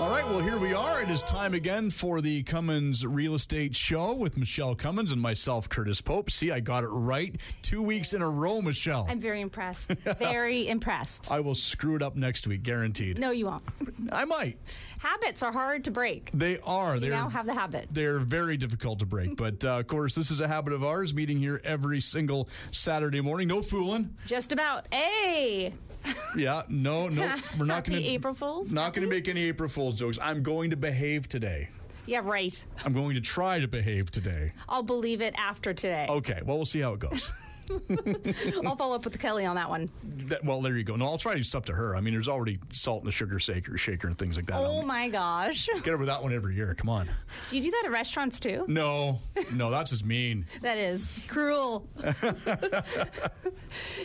All right, well, here we are. It is time again for the Cummins Real Estate Show with Michelle Cummins and myself, Curtis Pope. See, I got it right 2 weeks in a row, Michelle. I'm very impressed. Very impressed. I will screw it up next week, guaranteed. No, you won't. I might. Habits are hard to break. They are. You now have the habit. They're very difficult to break. But, of course, this is a habit of ours, meeting here every single Saturday morning. No fooling. Just about. Hey! Yeah, no. We're not going to... April Fools? Not going to make any April Fool's jokes. I'm going to behave today. Yeah, right. I'm going to try to behave today. I'll believe it after today. Okay, well, we'll see how it goes. I'll follow up with Kelly on that one. Well, there you go. No, I'll try to do stuff to her. I mean, there's already salt in the sugar shaker and things like that. Oh, my gosh. Get over that one every year. Come on. Do you do that at restaurants, too? No, that's just mean. That is cruel.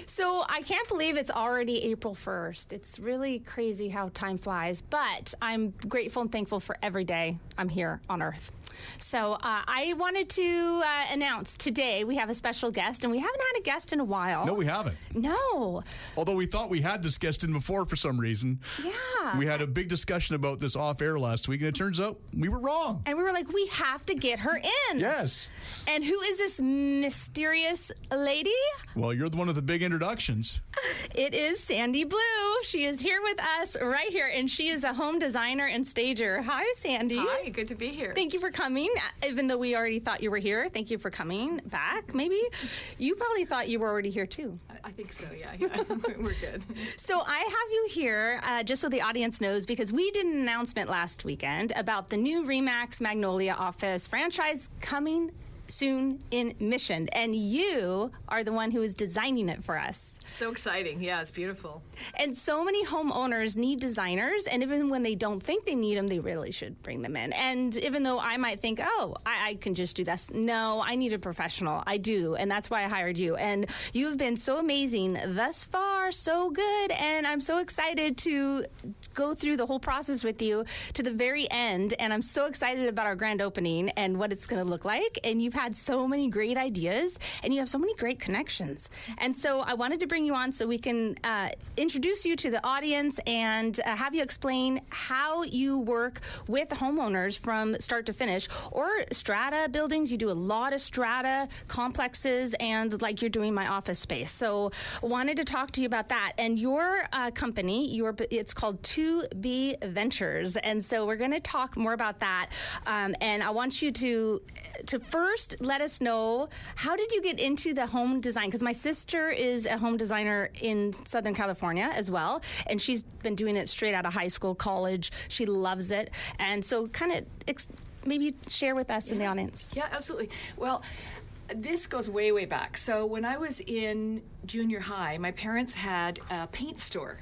So I can't believe it's already April 1st. It's really crazy how time flies, but I'm grateful and thankful for every day I'm here on Earth. So I wanted to announce today we have a special guest, and we haven't had a guest in a while. No, we haven't. No. Although we thought we had this guest in before for some reason. Yeah. We had a big discussion about this off air last week, and it turns out we were wrong. And we were like, we have to get her in. Yes. And who is this mysterious lady? Well, you're the one with the big introductions. It is Sandy Blue. She is here with us right here, and she is a home designer and stager. Hi, Sandy. Hi, good to be here. Thank you for coming, even though we already thought you were here. Thank you for coming back, maybe. You probably thought you were already here, too. I think so, yeah. We're good. So I have you here, just so the audience knows, because we did an announcement last weekend about the new RE/MAX Magnolia office franchise coming soon in Mission, and you are the one who is designing it for us. So exciting. Yeah, it's beautiful. And so many homeowners need designers, and even when they don't think they need them, they really should bring them in. And even though I might think, I can just do this. No, I need a professional. I do, and that's why I hired you. And you've been so amazing thus far, so good, and I'm so excited to go through the whole process with you to the very end. And I'm so excited about our grand opening and what it's going to look like. And you've had so many great ideas, and you have so many great connections. And so I wanted to bring you on so we can introduce you to the audience and have you explain how you work with homeowners from start to finish, or strata buildings. You do a lot of strata complexes, and like you're doing my office space. So I wanted to talk to you about that. And your company, it's called 2B Ventures. And so we're going to talk more about that. And I want you to first let us know, how did you get into the home design? Because my sister is a home designer in Southern California as well, and she's been doing it straight out of high school, college. She loves it. And so kind of maybe share with us in the audience. Yeah, absolutely. Well, this goes way, way back. So when I was in junior high, my parents had a paint store.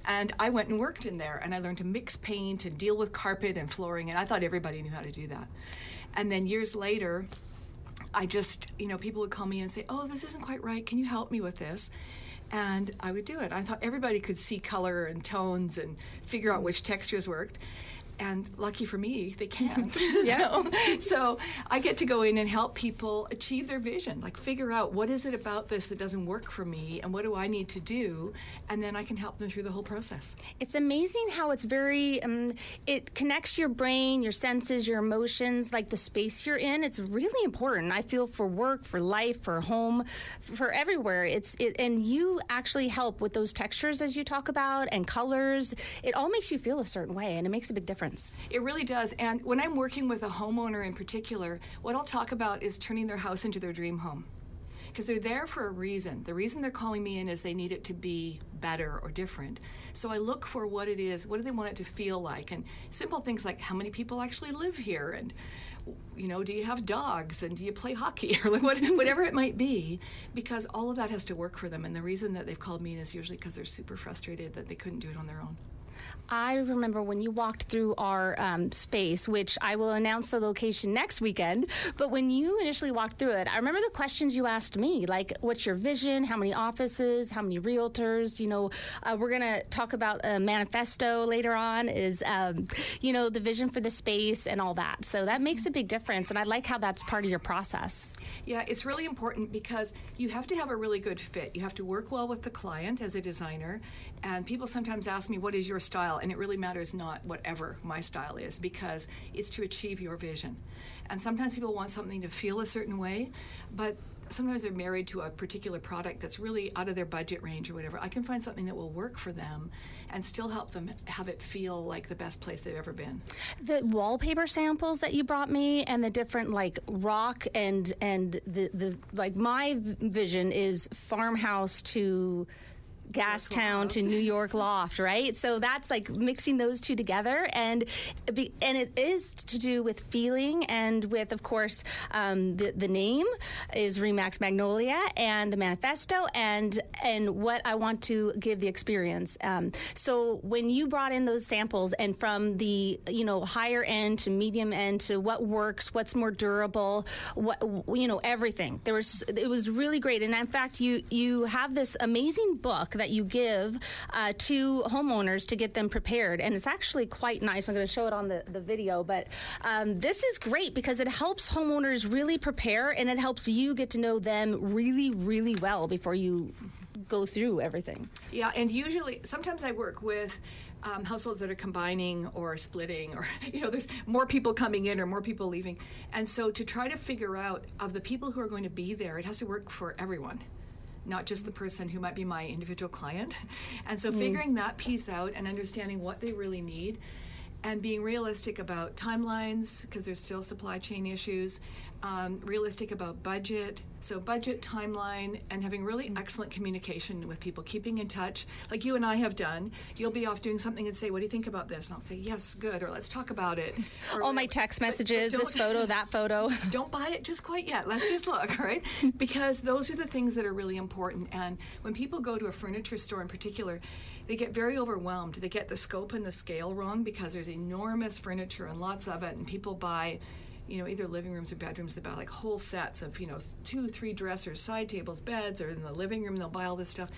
And I went and worked in there, and I learned to mix paint and deal with carpet and flooring, and I thought everybody knew how to do that. And then years later, I just, people would call me and say, oh, this isn't quite right. Can you help me with this? And I would do it. I thought everybody could see color and tones and figure out which textures worked. And lucky for me, they can't. So I get to go in and help people achieve their vision, like figure out what is it about this that doesn't work for me and what do I need to do, and then I can help them through the whole process. It's amazing how it's very, it connects your brain, your senses, your emotions, like the space you're in. It's really important, I feel, for work, for life, for home, for everywhere. And you actually help with those textures as you talk about, and colors. It all makes you feel a certain way, and it makes a big difference. It really does. And when I'm working with a homeowner in particular, what I'll talk about is turning their house into their dream home. Because they're there for a reason. The reason they're calling me in is they need it to be better or different. So I look for what it is, what do they want it to feel like? And simple things like, how many people actually live here? And, do you have dogs? And do you play hockey? Or whatever it might be. Because all of that has to work for them. And the reason that they've called me in is usually because they're super frustrated that they couldn't do it on their own. I remember when you walked through our space, which I will announce the location next weekend, but when you initially walked through it, I remember the questions you asked me, like, what's your vision? How many offices? How many realtors? We're going to talk about a manifesto later on, is, the vision for the space and all that. So that makes a big difference, and I like how that's part of your process. Yeah, it's really important because you have to have a really good fit. You have to work well with the client as a designer, and people sometimes ask me, what is your style? style, and it really matters not whatever my style is, because it's to achieve your vision. And sometimes people want something to feel a certain way, but sometimes they're married to a particular product that's really out of their budget range or whatever. I can find something that will work for them and still help them have it feel like the best place they've ever been. The wallpaper samples that you brought me, and the different like rock and the like, my vision is farmhouse to Gastown to New York loft, right? So that's like mixing those two together, and it is to do with feeling, and with, of course, the name is Remax Magnolia, and the manifesto, and what I want to give the experience. So when you brought in those samples, and from the higher end to medium end to what works, what's more durable, what everything, it was really great. And in fact, you have this amazing book that you give to homeowners to get them prepared, and it's actually quite nice. I'm going to show it on the video, but this is great because it helps homeowners really prepare, and it helps you get to know them really, really well before you go through everything. Yeah, and sometimes I work with households that are combining or splitting, or there's more people coming in or more people leaving, and so to try to figure out, of the people who are going to be there, it has to work for everyone, not just the person who might be my individual client. And so figuring that piece out and understanding what they really need, and being realistic about timelines, because there's still supply chain issues, realistic about budget, so budget, timeline, and having really excellent communication with people, keeping in touch, like you and I have done. You'll be off doing something and say, what do you think about this? And I'll say, yes, good, or let's talk about it. Or all my text messages, this photo, that photo. Don't buy it just quite yet. Let's just look, right? Because those are the things that are really important. And when people go to a furniture store in particular, they get very overwhelmed. They get the scope and the scale wrong, because there's enormous furniture and lots of it, and people buy either living rooms or bedrooms. They buy like whole sets of 2, 3 dressers, side tables, beds, or in the living room they'll buy all this stuff,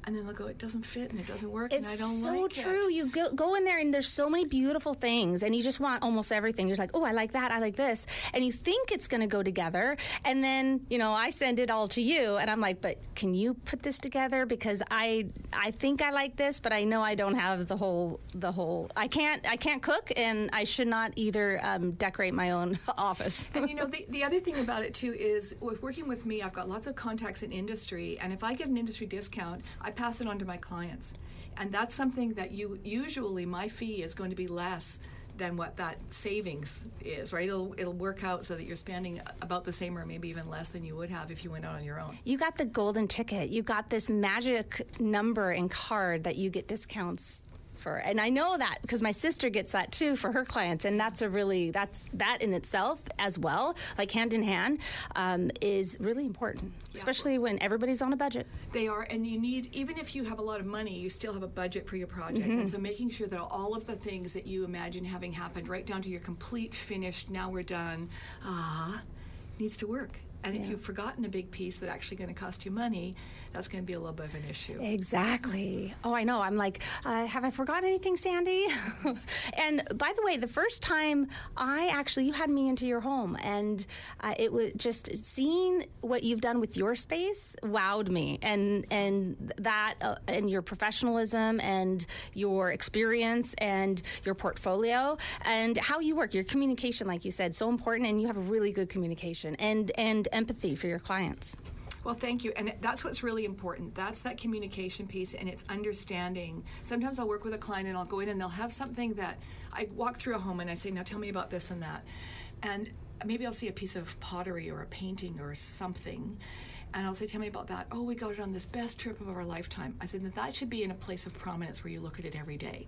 and then they'll go, it doesn't fit and it doesn't work, and I don't like it. It's so true. You go in there, and there's so many beautiful things, and you just want almost everything. You're like, oh, I like that, I like this, and you think it's going to go together, and then I send it all to you, and I'm like, but can you put this together, because I think I like this, but I know I don't have the whole. I can't cook, and I should not either decorate my own office. And the other thing about it too is, with working with me, I've got lots of contacts in industry, and if I get an industry discount, I pass it on to my clients, and that's something that usually my fee is going to be less than what that savings is, right? It'll work out so that you're spending about the same, or maybe even less than you would have if you went out on your own. You got the golden ticket. You got this magic number and card that you get discounts for. And I know that because my sister gets that too for her clients, and that in itself as well, like hand in hand, is really important, especially when everybody's on a budget. They are, and you need, even if you have a lot of money, you still have a budget for your project. And so making sure that all of the things that you imagine having happened, right down to your complete finished, now we're done, needs to work. And if you've forgotten a big piece that's actually going to cost you money, that's going to be a little bit of an issue. Exactly. Oh, I know. I'm like, have I forgotten anything, Sandy? And by the way, the first time you had me into your home, and it was just seeing what you've done with your space wowed me, and that and your professionalism and your experience and your portfolio and how you work, your communication, like you said, so important, and you have a really good communication and empathy for your clients. Well, thank you. And that's what's really important. That's that communication piece, and it's understanding. Sometimes I'll work with a client and I'll go in and they'll have something that I walk through a home and I say, now tell me about this and that. And maybe I'll see a piece of pottery or a painting or something, and I'll say, tell me about that. Oh, we got it on this best trip of our lifetime. I said, that should be in a place of prominence where you look at it every day.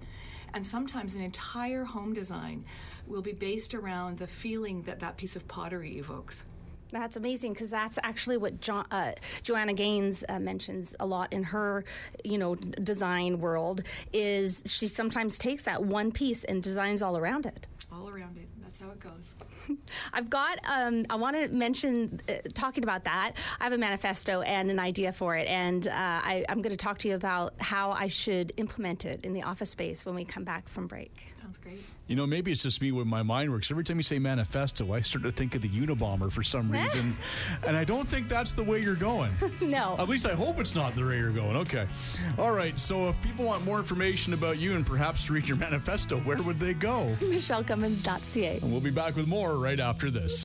And sometimes an entire home design will be based around the feeling that piece of pottery evokes. That's amazing, because that's actually what Joanna Gaines mentions a lot in her, design world. Is she sometimes takes that one piece and designs all around it. All around it. That's how it goes. I've got, I want to mention, talking about that, I have a manifesto and an idea for it, and I'm going to talk to you about how I should implement it in the office space when we come back from break. Sounds great. You know, maybe it's just me when my mind works. Every time you say manifesto, I start to think of the Unabomber for some reason, and I don't think that's the way you're going. No. At least I hope it's not the way you're going. Okay. All right, so if people want more information about you and perhaps to read your manifesto, where would they go? MichelleCummins.ca. And we'll be back with more right after this.